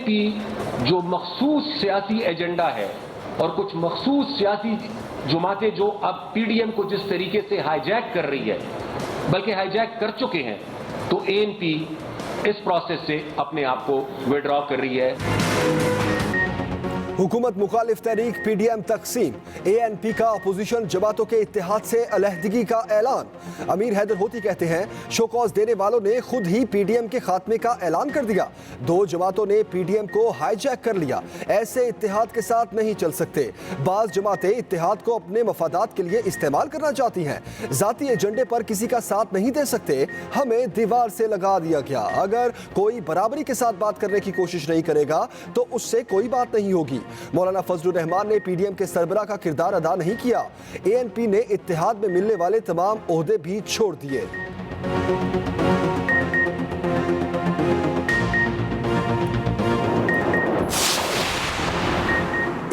ANP जो मखसूस सियासी एजेंडा है और कुछ मखसूस सियासी जमातें जो अब PDM को जिस तरीके से हाईजैक कर रही है, बल्कि हाईजैक कर चुके हैं, तो ANP इस प्रोसेस से अपने आप को विड्रॉ कर रही है। हुकूमत मुखालिफ तहरीक PDM तकसीम, ANP का अपोजिशन जमातों के इत्तेहाद से अलहदगी का ऐलान। अमीर हैदर होती कहते हैं शोकॉज देने वालों ने खुद ही PDM के खात्मे का ऐलान कर दिया। दो जमातों ने PDM को हाईजैक कर लिया। ऐसे इत्तेहाद के साथ नहीं चल सकते। बाज जमातें इत्तेहाद को अपने मफादात के लिए इस्तेमाल करना चाहती हैं। जाती एजेंडे पर किसी का साथ नहीं दे सकते। हमें दीवार से लगा दिया गया। अगर कोई बराबरी के साथ बात करने की कोशिश नहीं करेगा तो उससे कोई बात नहीं होगी। मौलाना फजलुर रहमान ने PDM के सरबराह का किरदार अदा नहीं किया। ANP ने इत्तेहाद में मिलने वाले तमाम ओहदे भी छोड़ दिए।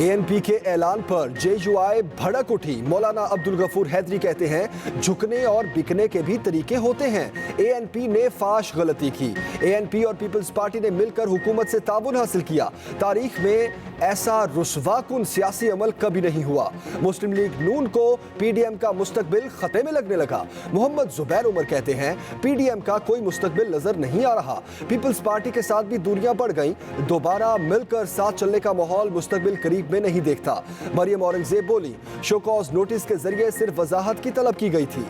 ANP के ऐलान पर JUI भड़क उठी। मौलाना अब्दुल गफूर हैदरी कहते हैं झुकने और बिकने के भी तरीके होते हैं। ANP ने फाश गलती की। ANP और पीपल्स पार्टी ने मिलकर हुकूमत से ताबुन हासिल किया। तारीख में ऐसा रुस्वाकुन सियासी अमल कभी नहीं हुआ। मुस्लिम लीग नून को PDM का मुस्तकबिल खतरे में लगने लगा। मोहम्मद जुबैर उमर कहते हैं PDM का कोई मुस्तकबिल नजर नहीं आ रहा। पीपल्स पार्टी के साथ भी दूरियां बढ़ गईं। दोबारा मिलकर साथ चलने का माहौल मुस्तकबिल करीब में नहीं देखता। मरियम औरंगजेब बोली शोकॉज नोटिस के जरिए सिर्फ वजाहत की तलब की गई थी।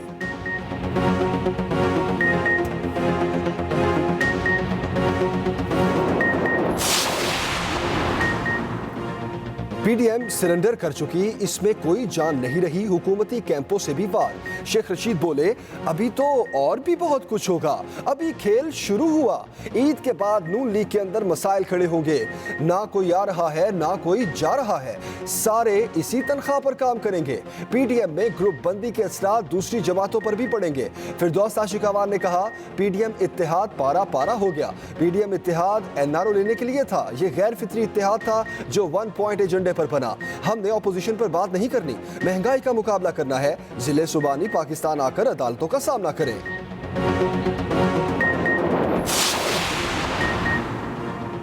PDM सरेंडर कर चुकी, इसमें कोई जान नहीं रही। हुकूमती कैंपों से भी वार। शेख रशीद बोले अभी तो और भी बहुत कुछ होगा, अभी खेल शुरू हुआ। ईद के बाद नून लीग के अंदर मसाइल खड़े होंगे। ना कोई आ रहा है ना कोई जा रहा है, सारे इसी तनख्वाह पर काम करेंगे। PDM में ग्रुप बंदी के असरात दूसरी जमातों पर भी पड़ेंगे। फिरदौस आशिकावान ने कहा PDM इत्तेहाद पारा पारा हो गया। PDM इत्तेहाद NRO लेने के लिए था। ये गैर फितरी इत्तेहाद था जो 1 पॉइंट एजेंडे पर बना। हमने ऑपोजिशन पर बात नहीं करनी, महंगाई का मुकाबला करना है। जिले सुबानी पाकिस्तान आकर अदालतों का सामना करें।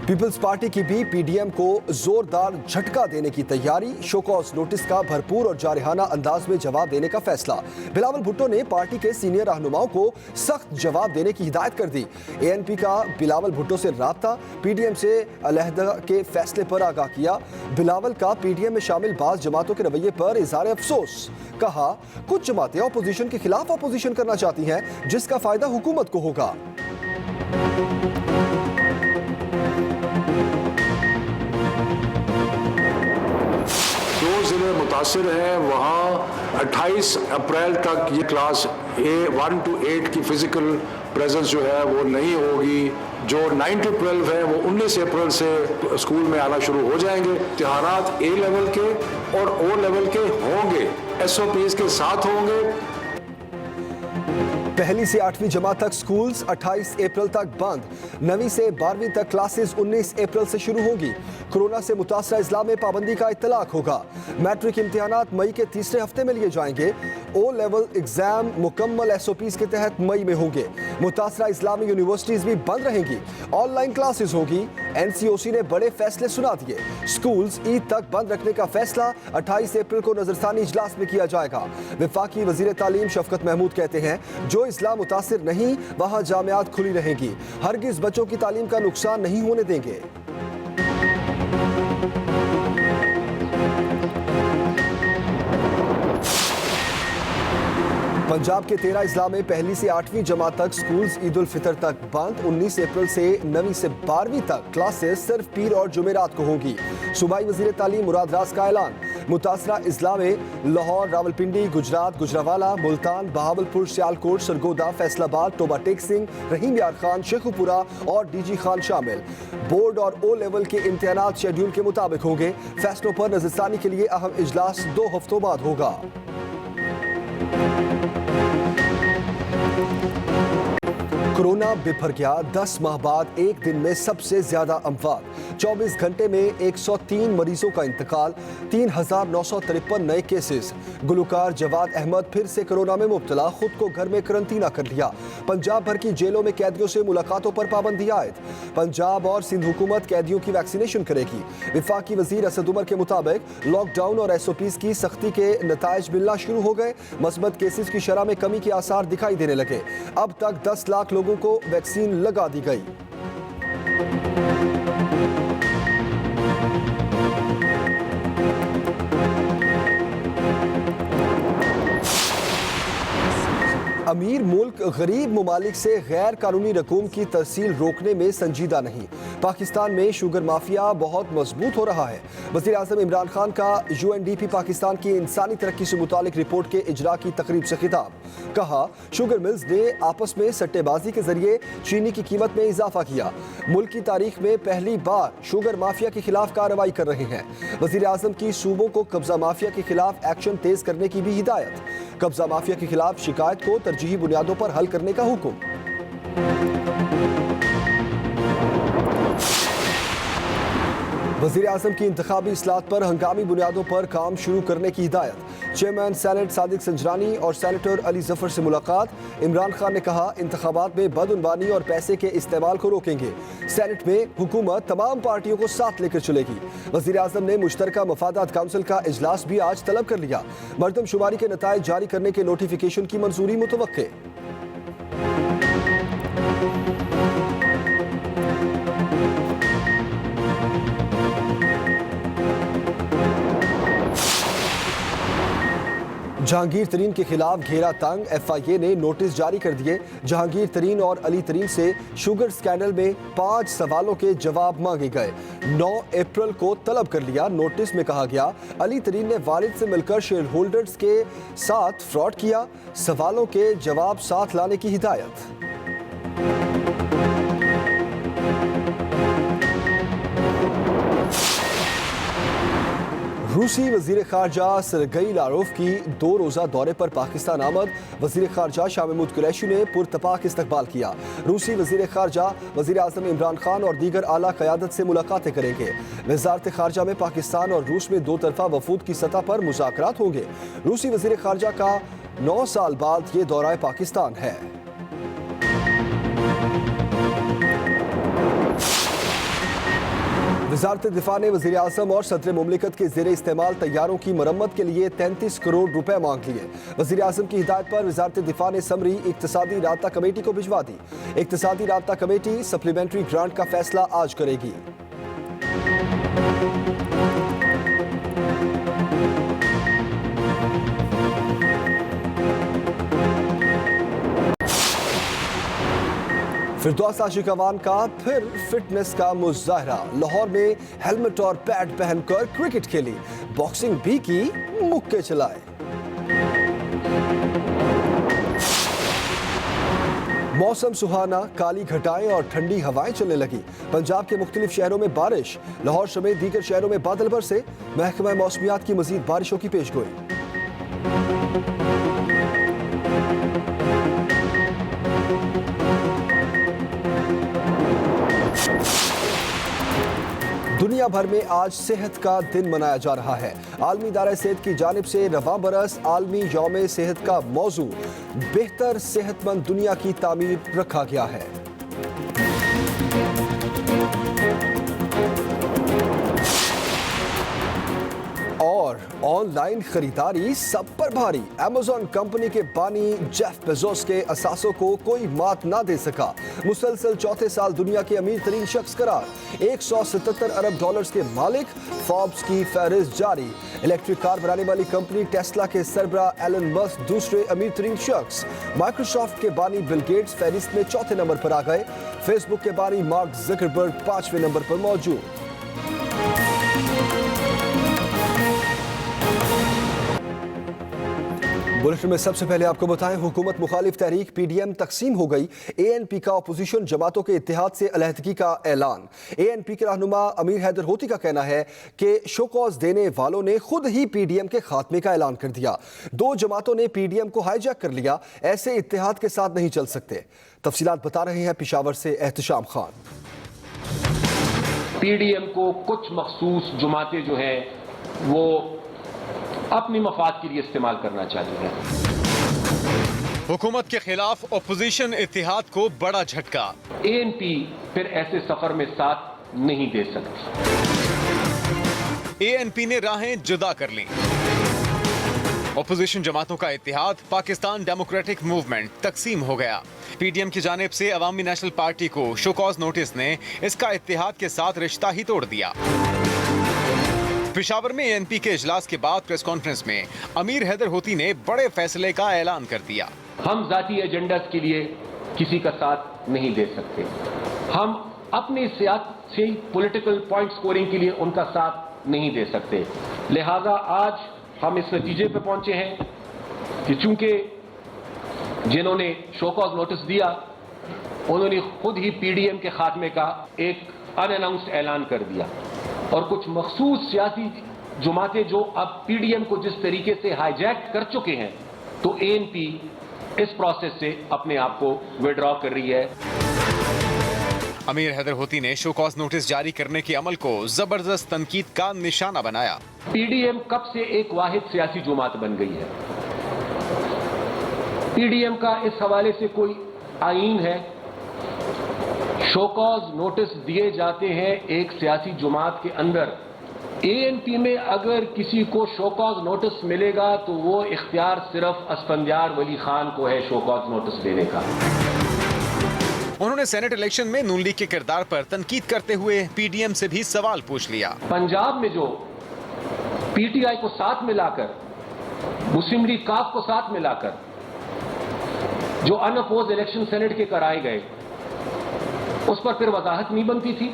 पीपल्स पार्टी की भी PDM को जोरदार झटका देने की तैयारी। शोकॉज नोटिस का भरपूर और जारहाना अंदाज में जवाब देने का फैसला। बिलावल भुट्टो ने पार्टी के सीनियर रहनुमाओं को सख्त जवाब देने की हिदायत कर दी। ANP का बिलावल भुट्टो से राब्ता, PDM से अलहदा के फैसले पर आगाह किया। बिलावल का PDM में शामिल बाज जमातों के रवैये पर इजहार अफसोस। कहा कुछ जमातें अपोजिशन के खिलाफ अपोजिशन करना चाहती हैं जिसका फायदा हुकूमत को होगा। जिले मुतासिर हैं, वहाँ 28 अप्रैल तक ये क्लास 1 to 8 की फिजिकल प्रेजेंस जो है वो नहीं होगी। जो 9 to 12 है वो 19 अप्रैल से स्कूल में आना शुरू हो जाएंगे। इम्तिहानात A लेवल के और O लेवल के होंगे, SOPs के साथ होंगे। पहली से 8वीं जमात तक स्कूल्स 28 अप्रैल तक बंद। 9वीं से 12वीं तक क्लासेस 19 अप्रैल से शुरू होंगी। कोरोना से मुतासरा इस्लाम में पाबंदी का इत्तलाक होगा। मैट्रिक इम्तिहानात मई के तीसरे हफ्ते में लिए जाएंगे। O लेवल एग्जाम मुकम्मल SOPs के तहत मई में होंगे। मुतासरा इस्लामी यूनिवर्सिटीज भी बंद रहेंगी। ऑनलाइन क्लासेस होगी। NCOC ने बड़े फैसले सुना दिए। स्कूल्स ईद तक बंद रखने का फैसला 28 अप्रैल को नजरसानी इजलास में किया जाएगा। वफाकी वजीर तालीम शफकत महमूद कहते हैं जो इस्लाम मुतासिर नहीं वहां जामियात खुली रहेंगी। हरगिज बच्चों की तालीम का नुकसान नहीं होने देंगे। पंजाब के 13 अजला में पहली से 8वीं जमात तक स्कूल्स ईद उल फितर तक बंद। 19 अप्रैल से 9वीं से 12वीं तक क्लासेस सिर्फ पीर और जुमेरात को होंगी। सूबाई वजीर तालीम मुराद राज का ऐलान। मुतासरा अजला में लाहौर, रावलपिंडी, गुजरात, गुजरावाला, मुल्तान, बहावलपुर, सियालकोट, सरगोदा, फैसलाबाद, टोबा टेक सिंह, रहीम यार खान, शेखुपुरा और DG खान शामिल। बोर्ड और O लेवल के इम्तिहानात शेड्यूल के मुताबिक होंगे। फैसलों पर नजरसानी के लिए अहम इजलास 2 हफ्तों बाद होगा। कोरोना बिफर गया, 10 माह बाद एक दिन में सबसे ज्यादा अमवात। 24 घंटे में 103 मरीजों का इंतकाल, 3,953 नए केसेस। गुलकार जवाद अहमद फिर से कोरोना में मुब्तला, खुद को घर में करंटीना कर लिया। पंजाब भर की जेलों में कैदियों से मुलाकातों पर पाबंदी आयद। पंजाब और सिंध हुकूमत कैदियों की वैक्सीनेशन करेगी। वफाकी वजीर असद उमर के मुताबिक लॉकडाउन और SOPs की सख्ती के नताइज मिलना शुरू हो गए। मस्बत केसेस की शरह में कमी के आसार दिखाई देने लगे। अब तक 10 लाख लोगों को वैक्सीन लगा दी गई। अमीर मुल्क गरीब ममालिक से गैर कानूनी रकूम की तरसील रोकने में संजीदा नहीं। पाकिस्तान में शुगर माफिया बहुत मजबूत हो रहा है। वज़ीर आज़म इमरान खान का UNDP पाकिस्तान की इंसानी तरक्की से मुतालिक रिपोर्ट के इजरा की तकरीब से खिताब। कहा, शुगर मिल्स ने आपस में सट्टेबाजी के जरिए चीनी की कीमत में इजाफा किया। मुल्क की तारीख में पहली बार शुगर माफिया के खिलाफ कार्रवाई कर रहे हैं। वज़ीर आज़म की सूबों को कब्जा माफिया के खिलाफ एक्शन तेज करने की भी हिदायत। कब्जा माफिया के खिलाफ शिकायत को तरजीही बुनियादों पर हल करने का हुक्म। वज़ीर आज़म की इंतखाबी इस्लाहत पर हंगामी बुनियादों पर काम शुरू करने की हिदायत। चेयरमैन सेनेट सादिक संजरानी और सेनेटर अली जफर से मुलाकात। इमरान खान ने कहा, इंतखाबात में बदउनवानी और पैसे के इस्तेमाल को रोकेंगे। सेनेट में हुकूमत तमाम पार्टियों को साथ लेकर चलेगी। वज़ीर आज़म ने मुश्तरका मफादात काउंसिल का इजलास भी आज तलब कर लिया। मरदमशुमारी के नताइज जारी करने के नोटिफिकेशन की मंजूरी मुतवक्के। जहांगीर तरीन के खिलाफ घेरा तंग, FIA ने नोटिस जारी कर दिए। जहांगीर तरीन और अली तरीन से शुगर स्कैंडल में 5 सवालों के जवाब मांगे गए। 9 अप्रैल को तलब कर लिया। नोटिस में कहा गया, अली तरीन ने वालिद से मिलकर शेयर होल्डर्स के साथ फ्रॉड किया। सवालों के जवाब साथ लाने की हिदायत। रूसी वजीर खारजा सरगई लारोफ की 2 रोज़ा दौरे पर पाकिस्तान आमद। वजीर खारजा शाह महमूद कुरैशी ने पुरतपाक इस्तकबाल किया। रूसी वजीर खारजा वजीर आज़म इमरान खान और दीगर आला क़यादत से मुलाकातें करेंगे। वजारत खारजा में पाकिस्तान और रूस में 2 तरफा वफूद की सतह पर मुज़ाकरात होंगे। रूसी वजीर खारजा का 9 साल बाद ये दौरा पाकिस्तान है। वजारत दिफा ने वज़ीर आज़म और सदर मुमलिकत के ज़ेरे इस्तेमाल तैयारों की मरम्मत के लिए 33 करोड़ रुपए मांग लिए। वज़ीर आज़म की हिदायत पर वजारत दिफा ने समरी इक्तसादी राब्ता कमेटी को भिजवा दी। इक्तसादी राब्ता कमेटी सप्लीमेंट्री ग्रांट का फैसला आज करेगी। फिरदौस आशिकवान का फिर फिटनेस का मुजाहरा। लाहौर में हेलमेट और पैड पहनकर क्रिकेट खेली, बॉक्सिंग भी की, मुक्के चलाए। मौसम सुहाना, काली घटाएं और ठंडी हवाएं चलने लगी। पंजाब के मुख्तलिफ शहरों में बारिश, लाहौर समेत दीगर शहरों में बादल बरसे। महकमा मौसमियात की मजीद बारिशों की पेशगोई। दुनिया भर में आज सेहत का दिन मनाया जा रहा है। आलमी इदारा सेहत की जानिब से रवां बरस आलमी यौम सेहत का मौजू बेहतर सेहतमंद दुनिया की तामीर रखा गया है। और ऑनलाइन खरीदारी सब पर भारी। अमेज़न कंपनी के बानी जेफ बेजोस के असासों को कोई मात ना दे सका। मुसलसल चौथे साल दुनिया के अमीर तरीन शख्स करार। 177 अरब डॉलर्स के मालिक। फोर्ब्स की फहरिस्त जारी। इलेक्ट्रिक कार बनाने वाली कंपनी टेस्ला के सरबरा एलन मस्क दूसरे अमीर तरीन शख्स। माइक्रोसॉफ्ट के बानी बिल गेट्स फहरिस्त में चौथे नंबर पर आ गए। फेसबुक के बानी मार्क ज़करबर्ग 5वें नंबर पर मौजूद। बुलेटिन में सबसे पहले आपको बताएं, हुकूमत मुखालिफ तहरीक पीडीएम तकसीम हो गई। एएनपी का अपोजिशन जमातों के इत्तेहाद से अलहदगी का ऐलान। एएनपी के रहनुमा अमीर हैदर होती का कहना है कि शोकॉज देने वालों ने खुद ही पीडीएम के खात्मे का ऐलान कर दिया। दो जमातों ने पीडीएम को हाईजैक कर लिया, ऐसे इत्तेहाद के साथ नहीं चल सकते। तफसीलात बता रहे हैं पेशावर से एहतशाम खान। पीडीएम को कुछ मखसूस जमातें जो हैं वो अपनी मफाद के लिए इस्तेमाल करना चाहती हैं। हुकूमत के खिलाफ अपोजिशन इत्तेहाद को बड़ा झटका। एएनपी फिर ऐसे सफर में साथ नहीं दे सकती। एएनपी ने राहें जुदा कर लीं। अपोजिशन जमातों का इत्तेहाद पाकिस्तान डेमोक्रेटिक मूवमेंट तकसीम हो गया। पीडीएम की जानिब से अवामी नेशनल पार्टी को शोकॉज नोटिस ने इसका इत्तेहाद के साथ रिश्ता ही तोड़ दिया। पेशावर में एएनपी के इजलास के बाद प्रेस कॉन्फ्रेंस में अमीर हैदर होती ने बड़े फैसले का ऐलान कर दिया। हम जाती एजेंडास के लिए किसी का साथ नहीं दे सकते। हम अपनी सियासी पॉलिटिकल पॉइंट स्कोरिंग के लिए उनका साथ नहीं दे सकते। लिहाजा आज हम इस नतीजे पर पहुंचे हैं कि चूंकि जिन्होंने शोकॉज नोटिस दिया उन्होंने खुद ही पीडीएम के खात्मे का एक अनअनाउंस्ड ऐलान कर दिया और कुछ मखसूस सियासी जमातें जो अब पीडीएम को जिस तरीके से हाईजैक कर चुके हैं, तो एएनपी इस प्रोसेस से अपने आप को विड्रॉ कर रही है। अमीर हैदर होती ने शोकॉज नोटिस जारी करने के अमल को जबरदस्त तनकीद का निशाना बनाया। पीडीएम कब से एक वाहिद सियासी जमात बन गई है? पीडीएम का इस हवाले से कोई आईन है? शोकॉज नोटिस दिए जाते हैं एक सियासी जमात के अंदर। एएनपी में अगर किसी को शोकॉज नोटिस मिलेगा तो वो इख्तियार सिर्फ अस्फंदियार वली खान को है शोकॉज नोटिस देने का। उन्होंने सेनेट इलेक्शन में नून लीग के किरदार पर तनकीद करते हुए पीडीएम से भी सवाल पूछ लिया। पंजाब में जो पीटीआई को साथ मिलाकर, मुस्लिम लीग काफ को साथ मिलाकर जो अनअपोज इलेक्शन सेनेट के कराए गए, उस पर फिर वजाहत नहीं बनती थी।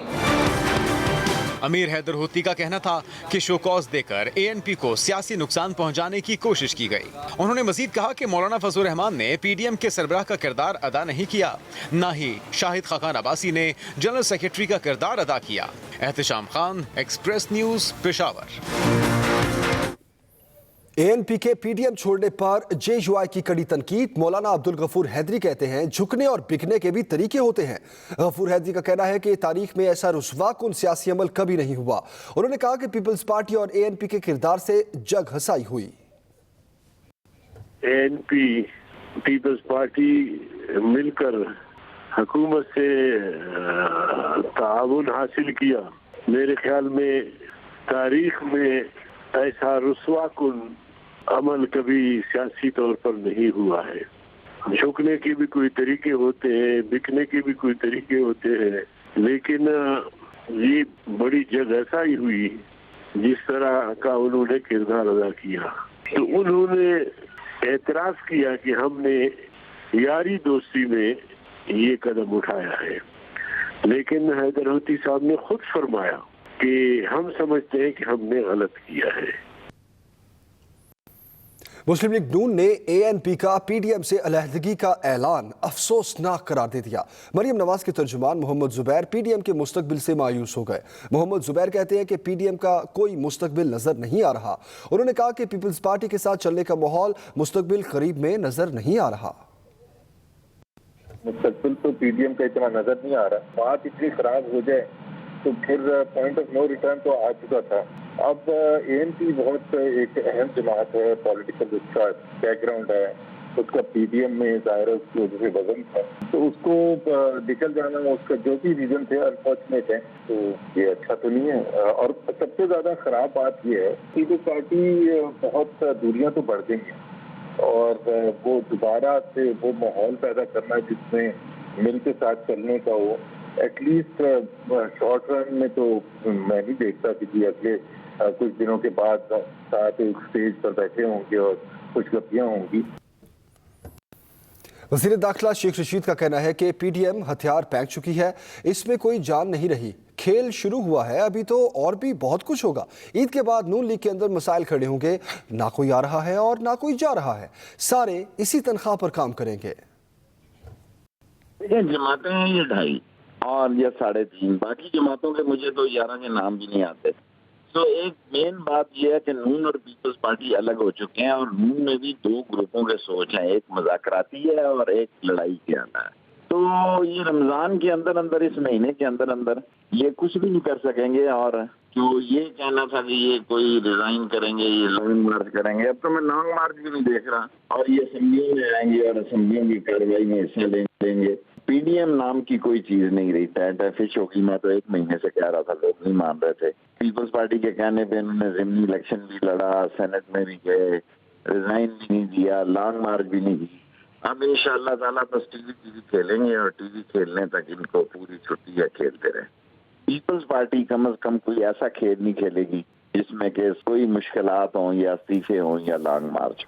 अमीर हैदर होती का कहना था कि शोकॉज देकर एएनपी को सियासी नुकसान पहुंचाने की कोशिश की गई। उन्होंने मजीद कहा कि मौलाना फजल रहमान ने पीडीएम के सरबराह का किरदार अदा नहीं किया, न ही शाहिद खाकान अब्बासी ने जनरल सेक्रेटरी का किरदार अदा किया। Ehtesham Khan, express news, Peshawar. ANP के पीडीएम छोड़ने पर जेयूआई की कड़ी तनकीद। मौलाना अब्दुल गफूर हैदरी कहते हैं झुकने और बिकने के भी तरीके होते हैं। गफूर हैदरी का कहना है कि तारीख में ऐसा रुस्वाकुन सियासी अमल कभी नहीं हुआ। उन्होंने कहा कि पीपल्स पार्टी और एएनपी के किरदार से जग हसाई हुई। एएनपी पीपल्स पार्टी मिलकर हुकूमत से ताउन हासिल किया। मेरे ख्याल में तारीख में ऐसा रुस्वाकुन अमल कभी सियासी तौर पर नहीं हुआ है। झुकने के भी कोई तरीके होते हैं, बिकने के भी कोई तरीके होते हैं, लेकिन ये बड़ी जगहसाई हुई जिस तरह का उन्होंने किरदार अदा किया। तो उन्होंने एतराज किया कि हमने यारी दोस्ती में ये कदम उठाया है, लेकिन हैदर होती साहब ने खुद फरमाया कि हम समझते हैं कि हमने गलत किया है। मुस्लिम लीग नून ने एएनपी का पीडीएम से अलहदगी का ऐलान अफसोसनाक करार दे दिया। मरियम नवाज के तर्जुमान मोहम्मद जुबैर पीडीएम के मुस्तकबिल से मायूस हो गए। मोहम्मद जुबैर कहते हैं कि पीडीएम का कोई मुस्तकबिल नजर नहीं आ रहा। उन्होंने कहा कि पीपल्स पार्टी के साथ चलने का माहौल मुस्तकबिल करीब में नजर नहीं आ रहा। मुस्तकबिल तो पीडीएम का इतना नजर नहीं आ रहा। बात इतनी खराब हो जाए तो फिर पॉइंट ऑफ नो रिटर्न तो आ चुका था। अब एएनपी बहुत एक अहम जमात है, पॉलिटिकल उसका बैकग्राउंड है, उसका पीडीएम में ज़ाहिर उसकी वजह से वजन था, तो उसको निकल जाना उसका जो भी रीजन थे अनफॉर्चुनेट है, तो ये अच्छा तो नहीं है। और सबसे ज्यादा खराब बात ये है कि जो पार्टी बहुत दूरियां तो बढ़ गई हैं और वो दोबारा से वो माहौल पैदा करना जिसमें मिल के साथ चलने का हो, एटलीस्ट शॉर्ट रन में तो मैं नहीं देखता कि अगले कुछ दिनों के बाद साथ एक स्टेज पर बैठे होंगे और कुछ गप्पियां होंगी। वज़ीर दाखिला शेख रशीद का कहना है कि पीडीएम हथियार फेंक चुकी है, इसमें कोई जान नहीं रही, खेल शुरू हुआ है, अभी तो और भी बहुत कुछ होगा। ईद के बाद नून लीग के अंदर मसाइल खड़े होंगे, ना कोई आ रहा है और ना कोई जा रहा है, सारे इसी तनख्वाह पर काम करेंगे। ये जमातें हैं, ये 2.5 और ये 3.5, बाकी जमातों के मुझे तो 11 के नाम भी नहीं आते। तो एक मेन बात यह है कि नून और पीपल्स पार्टी अलग हो चुके हैं और नून में भी 2 ग्रुपों के सोच हैं, एक मजाकराती है और एक लड़ाई के आना है। तो ये रमजान के अंदर अंदर, इस महीने के अंदर अंदर ये कुछ भी नहीं कर सकेंगे। और जो ये कहना था कि ये कोई रिजाइन करेंगे, ये लॉन्ग मार्च करेंगे, अब तो मैं लॉन्ग मार्च भी नहीं देख रहा। और ये असेंबलियों में आएंगे और असेंबलियों की कार्रवाई में हिस्सा लेंगे। पीडीएम नाम की कोई चीज नहीं रही, टैटफिश होगी। मैं तो 1 महीने से कह रहा था, लोग नहीं मान रहे थे। पीपल्स पार्टी के कहने पे इन्होंने जिमनी इलेक्शन भी लड़ा, सेनेट में भी गए, रिजाइन भी नहीं दिया, लॉन्ग मार्च भी नहीं दी। अब इंशाअल्लाह ताला बस टीवी खेलेंगे और टीवी खेलने तक इनको पूरी छुट्टी है, खेलते रहे। पीपल्स पार्टी कम से कम कोई ऐसा खेल नहीं खेलेगी जिसमें कि कोई मुश्किलात हों या इस्तीफे हों या लॉन्ग मार्च।